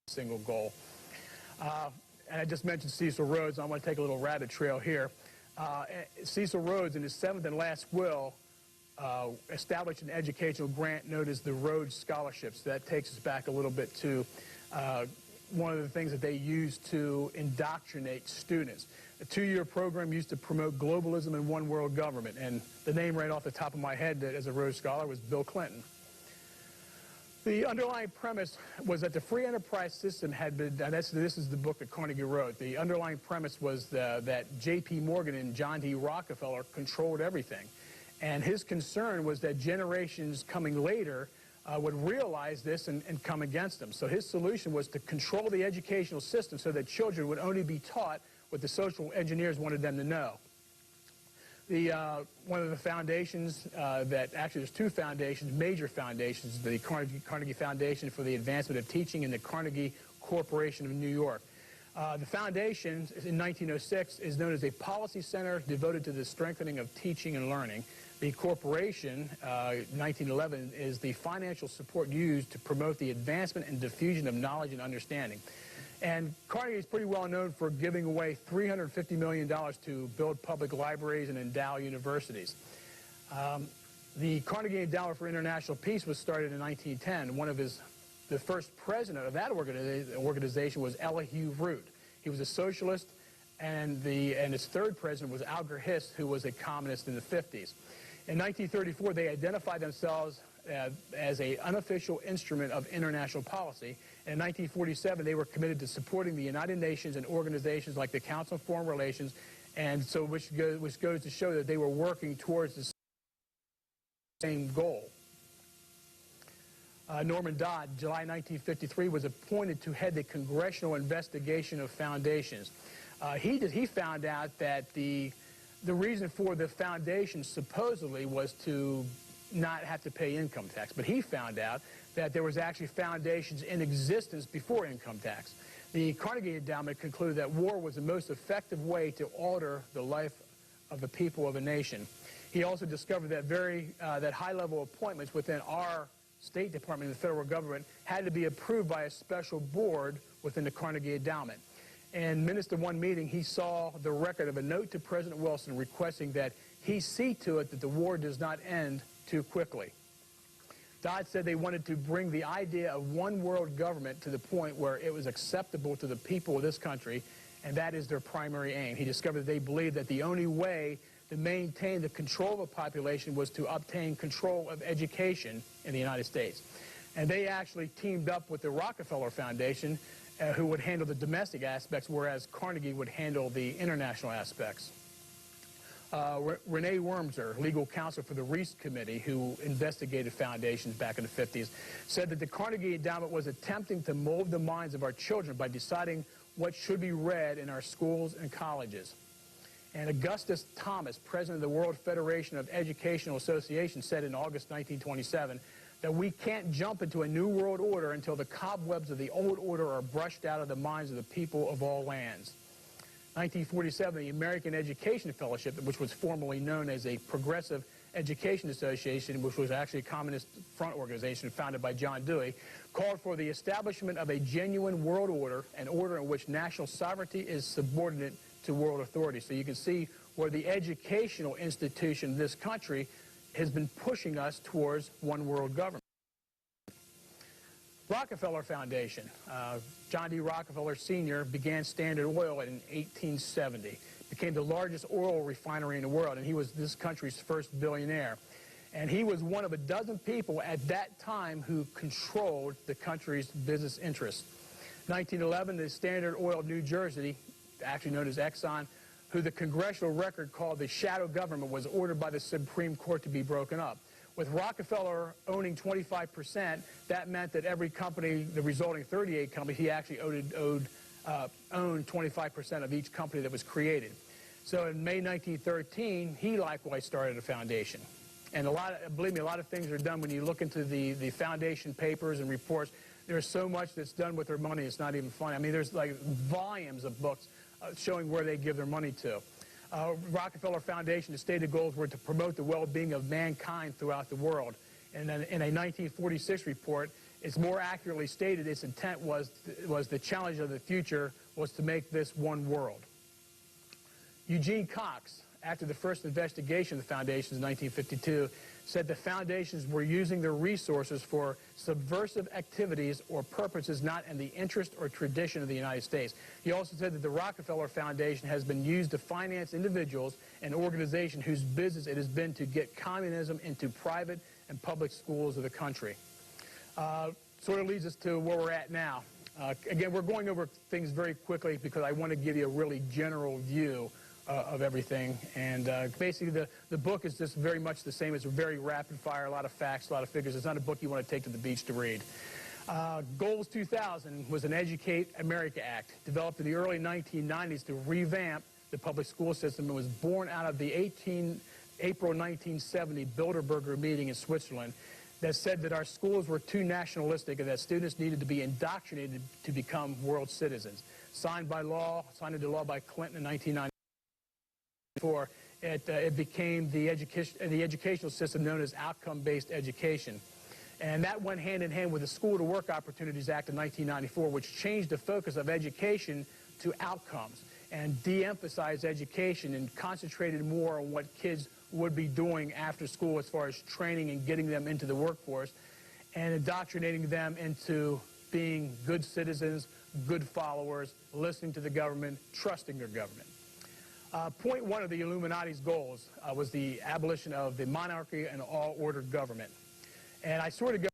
single goal. And I just mentioned Cecil Rhodes. I'm going to take a little rabbit trail here. Cecil Rhodes, in his 7th and last will, established an educational grant known as the Rhodes Scholarships. That takes us back a little bit to one of the things that they used to indoctrinate students. A 2-year program used to promote globalism and one world government. And the name right off the top of my head as a Rhodes Scholar was Bill Clinton. The underlying premise was that the free enterprise system had been, and this is the book that Carnegie wrote, the underlying premise was that J.P. Morgan and John D. Rockefeller controlled everything. And his concern was that generations coming later would realize this and come against them. So his solution was to control the educational system so that children would only be taught what the social engineers wanted them to know. One of the foundations actually there's 2 foundations, major foundations, the Carnegie Foundation for the Advancement of Teaching and the Carnegie Corporation of New York. The foundation in 1906 is known as a policy center devoted to the strengthening of teaching and learning. The corporation, 1911, is the financial support used to promote the advancement and diffusion of knowledge and understanding. And Carnegie is pretty well known for giving away $350 million to build public libraries and endow universities. The Carnegie Endowment for International Peace was started in 1910. The first president of that organization was Elihu Root. He was a socialist, and its 3rd president was Alger Hiss, who was a communist in the 50s. In 1934, they identified themselves as an unofficial instrument of international policy. And in 1947, they were committed to supporting the United Nations and organizations like the Council on Foreign Relations, and so which goes to show that they were working towards the same goal. Norman Dodd, July 1953, was appointed to head the Congressional Investigation of Foundations. He found out that the reason for the foundation supposedly was to not have to pay income tax, but he found out that there was actually foundations in existence before income tax. The Carnegie Endowment concluded that war was the most effective way to alter the life of the people of a nation. He also discovered that high-level appointments within our State Department and the federal government had to be approved by a special board within the Carnegie Endowment. In minutes to one meeting, he saw the record of a note to President Wilson requesting that he see to it that the war does not end too quickly. Dodd said they wanted to bring the idea of one world government to the point where it was acceptable to the people of this country, and that is their primary aim. He discovered that they believed that the only way to maintain the control of a population was to obtain control of education in the United States. And they actually teamed up with the Rockefeller Foundation, who would handle the domestic aspects, whereas Carnegie would handle the international aspects. Renee Wormser, legal counsel for the Reese Committee, who investigated foundations back in the 50s, said that the Carnegie Endowment was attempting to mold the minds of our children by deciding what should be read in our schools and colleges. And Augustus Thomas, president of the World Federation of Educational Associations, said in August 1927 that we can't jump into a new world order until the cobwebs of the old order are brushed out of the minds of the people of all lands. 1947, the American Education Fellowship, which was formerly known as a Progressive Education Association, which was actually a communist front organization founded by John Dewey, called for the establishment of a genuine world order, an order in which national sovereignty is subordinate to world authority. So you can see where the educational institution of this country has been pushing us towards one world government. Rockefeller Foundation. John D. Rockefeller Sr. began Standard Oil in 1870. Became the largest oil refinery in the world, and he was this country's first billionaire. And he was one of a dozen people at that time who controlled the country's business interests. 1911, the Standard Oil of New Jersey, actually known as Exxon, who the congressional record called the shadow government, was ordered by the Supreme Court to be broken up. With Rockefeller owning 25%, that meant that every company, the resulting 38 companies, he actually owned 25% of each company that was created. So in May 1913, he likewise started a foundation. And believe me, a lot of things are done when you look into the foundation papers and reports. There's so much that's done with their money, it's not even funny. I mean, there's like volumes of books showing where they give their money to. Rockefeller Foundation, the stated goals were to promote the well-being of mankind throughout the world. And then in a 1946 report, It's more accurately stated, its intent was the challenge of the future was to make this one world. Eugene Cox, after the first investigation of the foundations in 1952, said the foundations were using their resources for subversive activities or purposes not in the interest or tradition of the United States. He also said that the Rockefeller Foundation has been used to finance individuals and organizations whose business it has been to get communism into private and public schools of the country. Sort of leads us to where we're at now. Again, we're going over things very quickly because I want to give you a really general view of everything. And basically, the book is just very much the same. It's very rapid fire, a lot of facts, a lot of figures. It's not a book you want to take to the beach to read. Goals 2000 was an Educate America Act developed in the early 1990s to revamp the public school system. It was born out of the April 1970 Bilderberger meeting in Switzerland that said that our schools were too nationalistic and that students needed to be indoctrinated to become world citizens. Signed into law by Clinton in 1990. It became the educational system known as outcome-based education. And that went hand in hand with the School to Work Opportunities Act of 1994, which changed the focus of education to outcomes and de-emphasized education and concentrated more on what kids would be doing after school as far as training and getting them into the workforce and indoctrinating them into being good citizens, good followers, listening to the government, trusting their government. Point one of the Illuminati's goals was the abolition of the monarchy and all-order government. And I sort of go